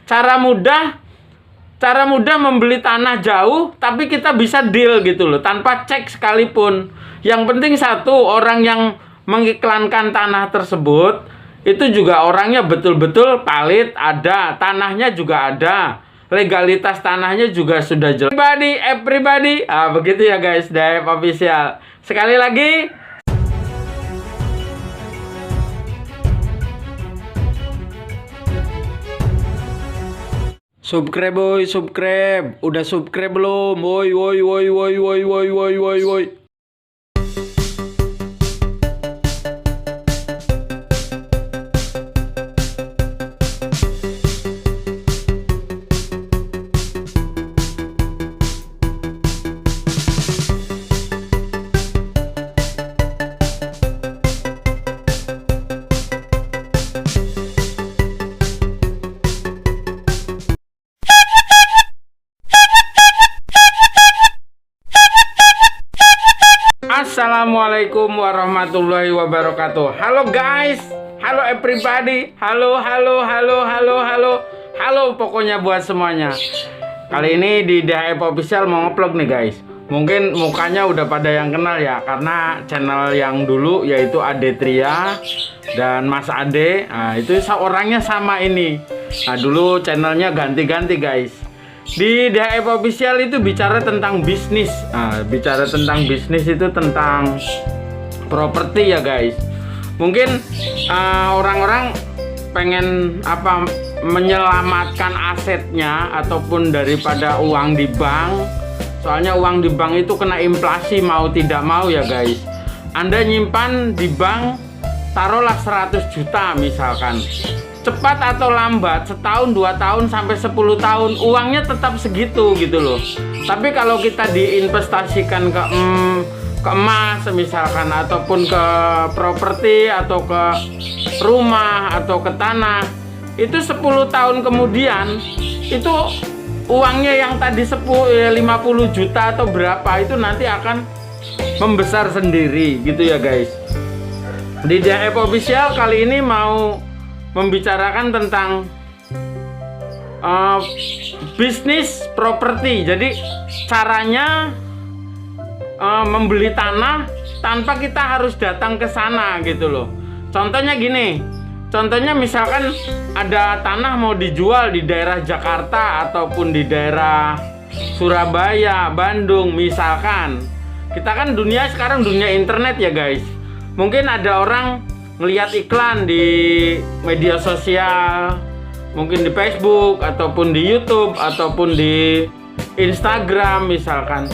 cara mudah membeli tanah jauh, tapi kita bisa deal gitu loh, tanpa cek sekalipun. Yang penting satu, orang yang mengiklankan tanah tersebut itu juga orangnya betul-betul valid, ada tanahnya juga ada, legalitas tanahnya juga sudah jelas. Everybody, begitu ya guys, DHF Official. Sekali lagi, subscribe boy, subscribe. Udah subscribe belum? Woi. Assalamualaikum warahmatullahi wabarakatuh. Halo guys, halo everybody, halo, pokoknya buat semuanya. Kali ini di DHF Official mau nge-vlog nih guys. Mungkin mukanya udah pada yang kenal ya, karena channel yang dulu yaitu Ade Tria dan Mas Ade. Nah, itu orangnya sama ini. Nah, dulu channelnya ganti-ganti guys. Di DHF Official itu bicara tentang bisnis. Nah, bicara tentang bisnis itu tentang properti ya guys. Mungkin orang-orang pengen menyelamatkan asetnya ataupun daripada uang di bank. Soalnya uang di bank itu kena inflasi mau tidak mau ya guys. Anda nyimpan di bank, taruhlah 100 juta misalkan. Cepat atau lambat, setahun, 2 tahun, sampai 10 tahun, uangnya tetap segitu gitu loh. Tapi kalau kita diinvestasikan ke emas misalkan, ataupun ke properti, atau ke rumah, atau ke tanah, itu 10 tahun kemudian, itu uangnya yang tadi 50 juta atau berapa, itu nanti akan membesar sendiri gitu ya guys. Di DHF Official kali ini mau membicarakan tentang bisnis properti. Jadi caranya membeli tanah tanpa kita harus datang ke sana gitu loh. Contohnya gini, contohnya misalkan ada tanah mau dijual di daerah Jakarta ataupun di daerah Surabaya, Bandung misalkan. Kita kan dunia sekarang dunia internet ya guys. Mungkin ada orang ngelihat iklan di media sosial, mungkin di Facebook ataupun di YouTube ataupun di Instagram misalkan.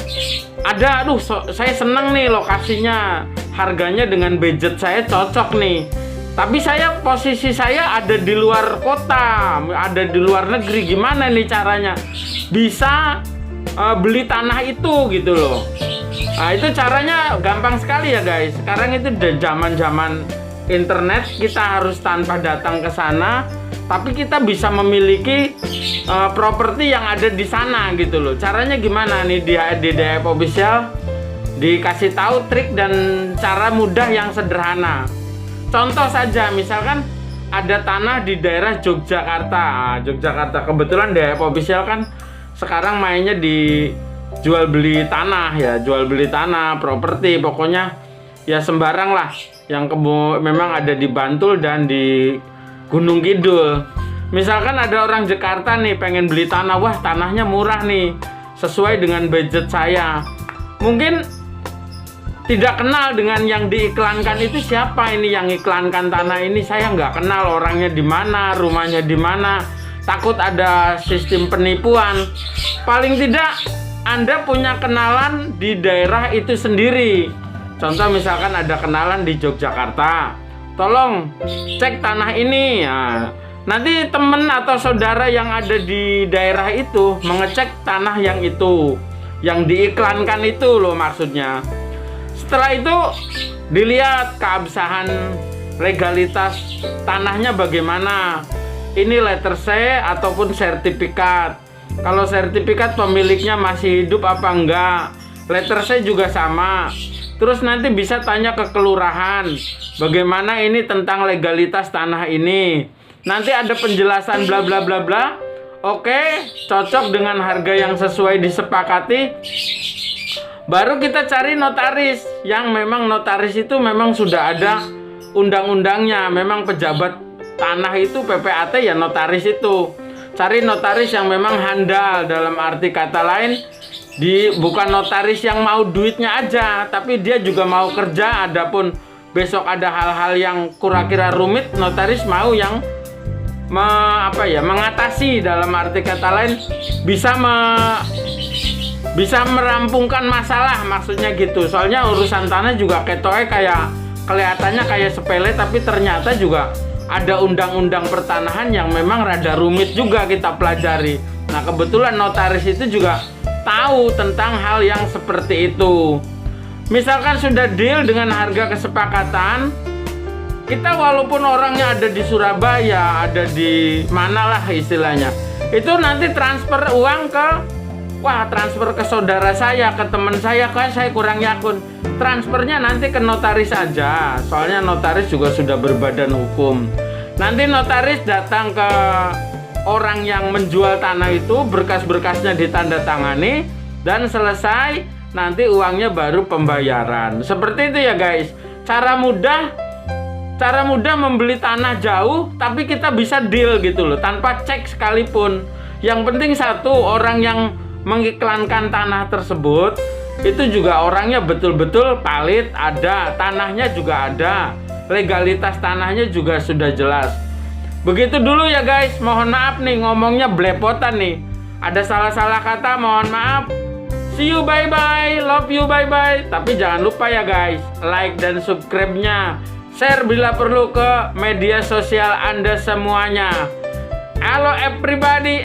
Ada, saya seneng nih lokasinya, harganya dengan budget saya cocok nih. Tapi posisi saya ada di luar kota, ada di luar negeri. Gimana nih caranya bisa beli tanah itu gitu loh. Nah, itu caranya gampang sekali ya guys. Sekarang itu udah zaman-zaman internet, kita harus tanpa datang ke sana, tapi kita bisa memiliki properti yang ada di sana gitu loh. Caranya gimana nih di DHF Official dikasih tahu trik dan cara mudah yang sederhana. Contoh saja, misalkan ada tanah di daerah Yogyakarta. Yogyakarta kebetulan DHF Official kan sekarang mainnya di jual beli tanah ya, jual beli tanah, properti, pokoknya ya sembarang lah yang memang ada di Bantul dan di Gunung Kidul. Misalkan ada orang Jakarta nih pengen beli tanah, wah tanahnya murah nih, sesuai dengan budget saya. Mungkin tidak kenal dengan yang diiklankan itu, siapa ini yang iklankan tanah ini, saya nggak kenal orangnya di mana, rumahnya di mana, takut ada sistem penipuan. Paling tidak Anda punya kenalan di daerah itu sendiri. Contoh misalkan ada kenalan di Yogyakarta, tolong cek tanah ini ya. Nanti temen atau saudara yang ada di daerah itu mengecek tanah yang itu, yang diiklankan itu loh maksudnya. Setelah itu dilihat keabsahan legalitas tanahnya bagaimana. Ini letter C ataupun sertifikat. Kalau sertifikat pemiliknya masih hidup apa enggak. Letter C juga sama. Terus nanti bisa tanya ke kelurahan, bagaimana ini tentang legalitas tanah ini. Nanti ada penjelasan bla bla bla bla. oke, cocok dengan harga yang sesuai disepakati, baru kita cari notaris yang memang notaris itu memang sudah ada undang-undangnya. Memang pejabat tanah itu PPAT ya notaris itu. Cari notaris yang memang handal, dalam arti kata lain bukan notaris yang mau duitnya aja, tapi dia juga mau kerja. Adapun besok ada hal-hal yang kira-kira rumit, notaris mau yang mengatasi, dalam arti kata lain bisa merampungkan masalah, maksudnya gitu. Soalnya urusan tanah juga kelihatannya kayak sepele, tapi ternyata juga ada undang-undang pertanahan yang memang rada rumit juga kita pelajari. Nah, kebetulan notaris itu juga tahu tentang hal yang seperti itu. Misalkan sudah deal dengan harga kesepakatan, kita walaupun orangnya ada di Surabaya, ada di manalah istilahnya, itu nanti transfer uang transfer ke saudara saya, ke teman saya, saya kurang yakin. Transfernya nanti ke notaris aja, soalnya notaris juga sudah berbadan hukum. Nanti notaris datang ke orang yang menjual tanah itu, berkas-berkasnya ditandatangani, dan selesai, nanti uangnya baru pembayaran. Seperti itu ya guys. Cara mudah membeli tanah jauh, tapi kita bisa deal gitu loh, tanpa cek sekalipun. Yang penting satu, orang yang mengiklankan tanah tersebut itu juga orangnya betul-betul valid, ada tanahnya juga ada, legalitas tanahnya juga sudah jelas. Begitu dulu ya guys. Mohon maaf nih ngomongnya belepotan nih, ada salah-salah kata, mohon maaf. See you, bye bye, love you, bye bye. Tapi jangan lupa ya guys, like dan subscribe-nya, share bila perlu ke media sosial Anda semuanya. Halo everybody.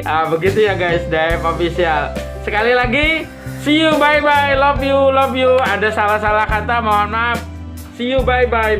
Begitu ya guys, DAF Official. Sekali lagi, see you, bye bye, love you. Ada salah-salah kata, mohon maaf. See you, bye bye.